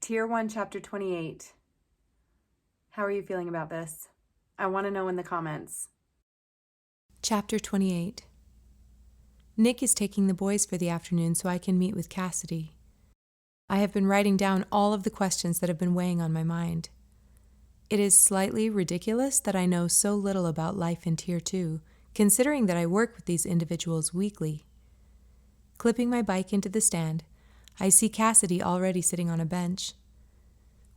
Tier 1, Chapter 28. How are you feeling about this? I want to know in the comments. Chapter 28. Nick is taking the boys for the afternoon so I can meet with Cassidy. I have been writing down all of the questions that have been weighing on my mind. It is slightly ridiculous that I know so little about life in Tier 2, considering that I work with these individuals weekly. Clipping my bike into the stand, I see Cassidy already sitting on a bench.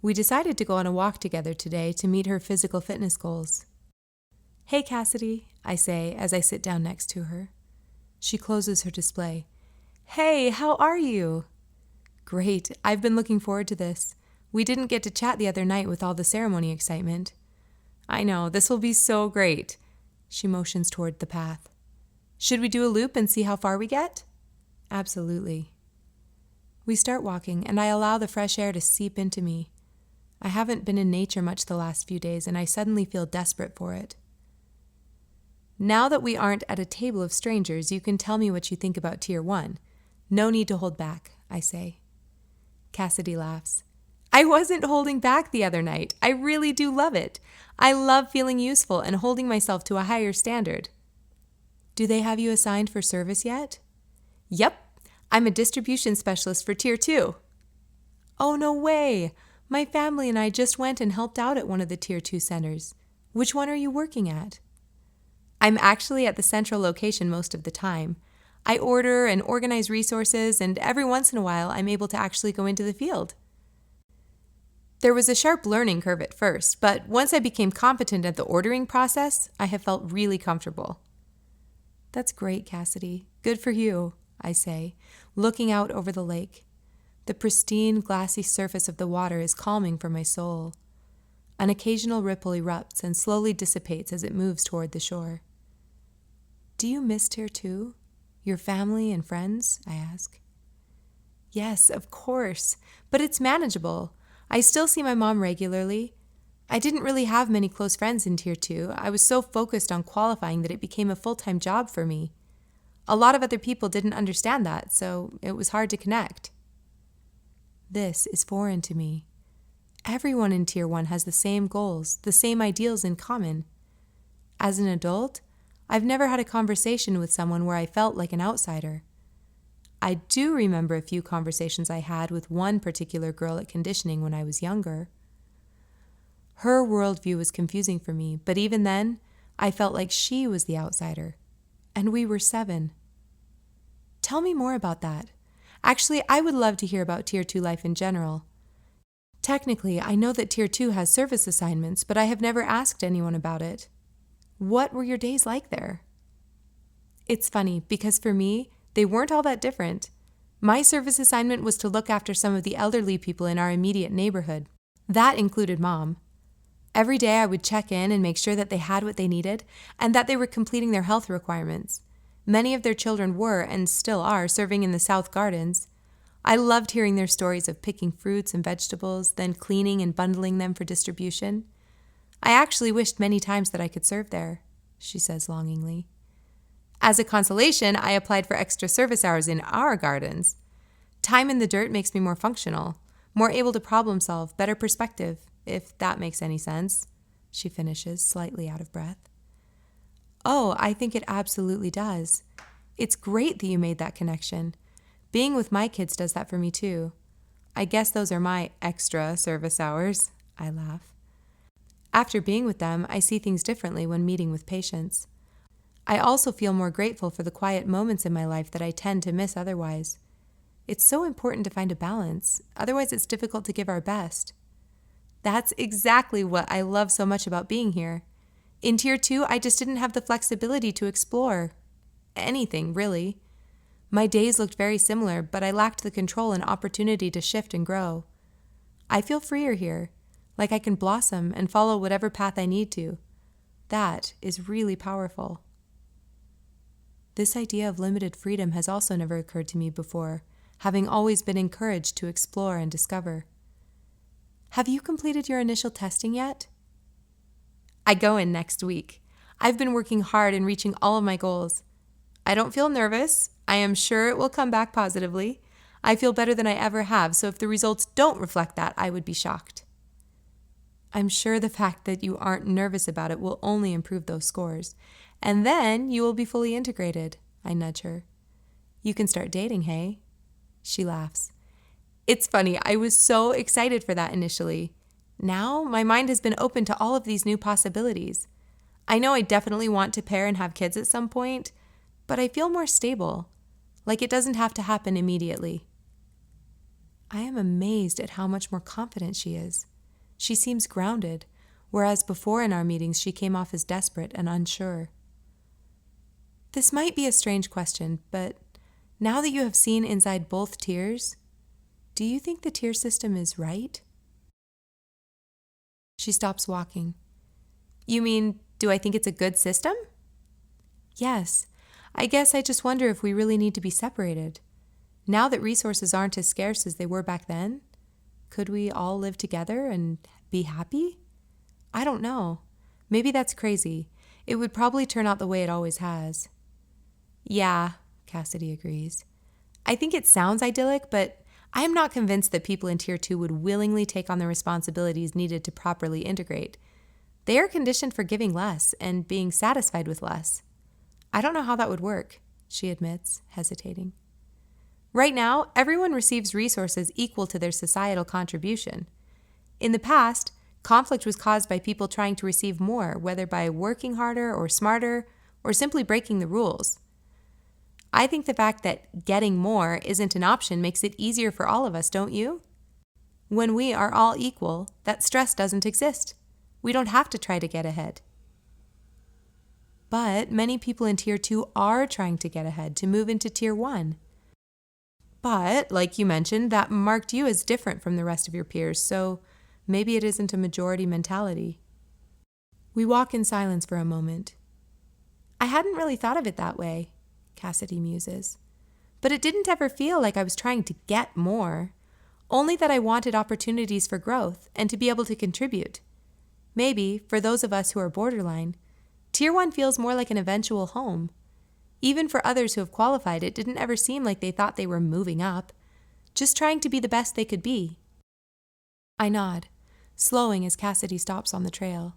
We decided to go on a walk together today to meet her physical fitness goals. "Hey, Cassidy," I say as I sit down next to her. She closes her display. "Hey, how are you?" "Great. I've been looking forward to this. We didn't get to chat the other night with all the ceremony excitement." "I know. This will be so great." She motions toward the path. "Should we do a loop and see how far we get?" "Absolutely." We start walking, and I allow the fresh air to seep into me. I haven't been in nature much the last few days, and I suddenly feel desperate for it. "Now that we aren't at a table of strangers, you can tell me what you think about Tier 1. No need to hold back," I say. Cassidy laughs. "I wasn't holding back the other night. I really do love it. I love feeling useful and holding myself to a higher standard." "Do they have you assigned for service yet?" "Yep. I'm a distribution specialist for Tier 2. "Oh, no way. My family and I just went and helped out at one of the Tier 2 centers. Which one are you working at?" "I'm actually at the central location most of the time. I order and organize resources, and every once in a while I'm able to actually go into the field." There was a sharp learning curve at first, but once I became competent at the ordering process, I have felt really comfortable. "That's great, Cassidy. Good for you," I say, looking out over the lake. The pristine, glassy surface of the water is calming for my soul. An occasional ripple erupts and slowly dissipates as it moves toward the shore. "Do you miss Tier 2? Your family and friends?" I ask. "Yes, of course, but it's manageable. I still see my mom regularly. I didn't really have many close friends in Tier 2. I was so focused on qualifying that it became a full-time job for me. A lot of other people didn't understand that, so it was hard to connect." This is foreign to me. Everyone in Tier 1 has the same goals, the same ideals in common. As an adult, I've never had a conversation with someone where I felt like an outsider. I do remember a few conversations I had with one particular girl at conditioning when I was younger. Her worldview was confusing for me, but even then, I felt like she was the outsider. And we were 7. Tell me more about that. Actually, I would love to hear about Tier 2 life in general. Technically, I know that Tier 2 has service assignments, but I have never asked anyone about it. What were your days like there? It's funny, because for me, they weren't all that different. My service assignment was to look after some of the elderly people in our immediate neighborhood. That included Mom. Every day I would check in and make sure that they had what they needed and that they were completing their health requirements. Many of their children were, and still are, serving in the South Gardens. I loved hearing their stories of picking fruits and vegetables, then cleaning and bundling them for distribution. I actually wished many times that I could serve there, she says longingly. As a consolation, I applied for extra service hours in our gardens. Time in the dirt makes me more functional, more able to problem solve, better perspective, if that makes any sense, she finishes, slightly out of breath. Oh, I think it absolutely does. It's great that you made that connection. Being with my kids does that for me too. I guess those are my extra service hours, I laugh. After being with them, I see things differently when meeting with patients. I also feel more grateful for the quiet moments in my life that I tend to miss otherwise. It's so important to find a balance, otherwise it's difficult to give our best. That's exactly what I love so much about being here. In Tier 2, I just didn't have the flexibility to explore anything, really. My days looked very similar, but I lacked the control and opportunity to shift and grow. I feel freer here, like I can blossom and follow whatever path I need to. That is really powerful. This idea of limited freedom has also never occurred to me before, having always been encouraged to explore and discover. Have you completed your initial testing yet? I go in next week. I've been working hard and reaching all of my goals. I don't feel nervous. I am sure it will come back positively. I feel better than I ever have, so if the results don't reflect that, I would be shocked. I'm sure the fact that you aren't nervous about it will only improve those scores. And then you will be fully integrated, I nudge her. You can start dating, hey? She laughs. It's funny, I was so excited for that initially. Now, my mind has been open to all of these new possibilities. I know I definitely want to pair and have kids at some point, but I feel more stable, like it doesn't have to happen immediately. I am amazed at how much more confident she is. She seems grounded, whereas before in our meetings she came off as desperate and unsure. This might be a strange question, but now that you have seen inside both tiers, do you think the tier system is right? She stops walking. You mean, do I think it's a good system? Yes. I guess I just wonder if we really need to be separated. Now that resources aren't as scarce as they were back then, could we all live together and be happy? I don't know. Maybe that's crazy. It would probably turn out the way it always has. Yeah, Cassidy agrees. I think it sounds idyllic, but I am not convinced that people in Tier 2 would willingly take on the responsibilities needed to properly integrate. They are conditioned for giving less and being satisfied with less. I don't know how that would work, she admits, hesitating. Right now, everyone receives resources equal to their societal contribution. In the past, conflict was caused by people trying to receive more, whether by working harder or smarter, or simply breaking the rules. I think the fact that getting more isn't an option makes it easier for all of us, don't you? When we are all equal, that stress doesn't exist. We don't have to try to get ahead. But many people in Tier 2 are trying to get ahead, to move into Tier 1. But, like you mentioned, that marked you as different from the rest of your peers, so maybe it isn't a majority mentality. We walk in silence for a moment. I hadn't really thought of it that way, Cassidy muses. But it didn't ever feel like I was trying to get more, only that I wanted opportunities for growth and to be able to contribute. Maybe, for those of us who are borderline, Tier 1 feels more like an eventual home. Even for others who have qualified, it didn't ever seem like they thought they were moving up, just trying to be the best they could be. I nod, slowing as Cassidy stops on the trail.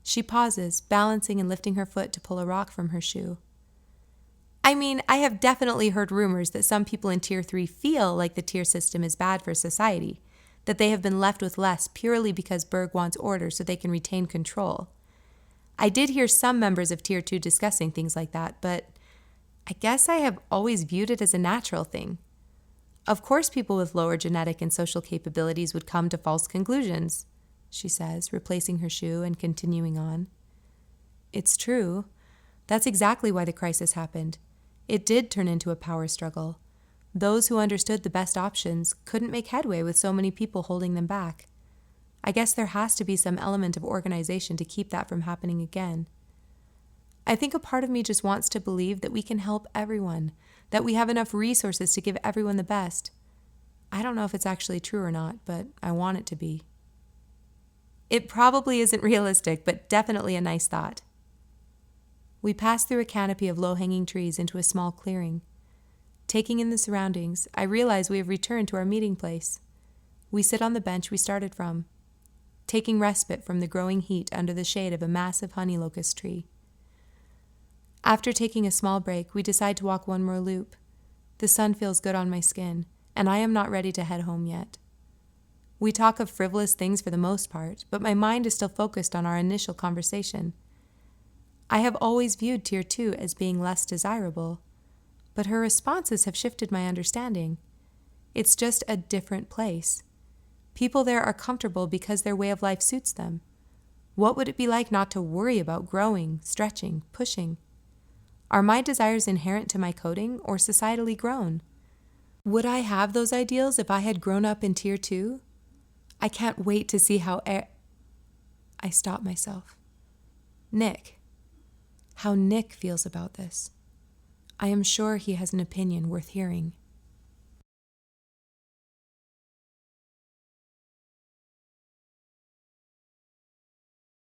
She pauses, balancing and lifting her foot to pull a rock from her shoe. I mean, I have definitely heard rumors that some people in Tier 3 feel like the tier system is bad for society, that they have been left with less purely because Berg wants order so they can retain control. I did hear some members of Tier 2 discussing things like that, but I guess I have always viewed it as a natural thing. Of course people with lower genetic and social capabilities would come to false conclusions, she says, replacing her shoe and continuing on. It's true. That's exactly why the crisis happened. It did turn into a power struggle. Those who understood the best options couldn't make headway with so many people holding them back. I guess there has to be some element of organization to keep that from happening again. I think a part of me just wants to believe that we can help everyone, that we have enough resources to give everyone the best. I don't know if it's actually true or not, but I want it to be. It probably isn't realistic, but definitely a nice thought. We pass through a canopy of low-hanging trees into a small clearing. Taking in the surroundings, I realize we have returned to our meeting place. We sit on the bench we started from, taking respite from the growing heat under the shade of a massive honey locust tree. After taking a small break, we decide to walk one more loop. The sun feels good on my skin, and I am not ready to head home yet. We talk of frivolous things for the most part, but my mind is still focused on our initial conversation. I have always viewed Tier 2 as being less desirable, but her responses have shifted my understanding. It's just a different place. People there are comfortable because their way of life suits them. What would it be like not to worry about growing, stretching, pushing? Are my desires inherent to my coding or societally grown? Would I have those ideals if I had grown up in Tier 2? I can't wait to see how I stop myself. How Nick feels about this. I am sure he has an opinion worth hearing.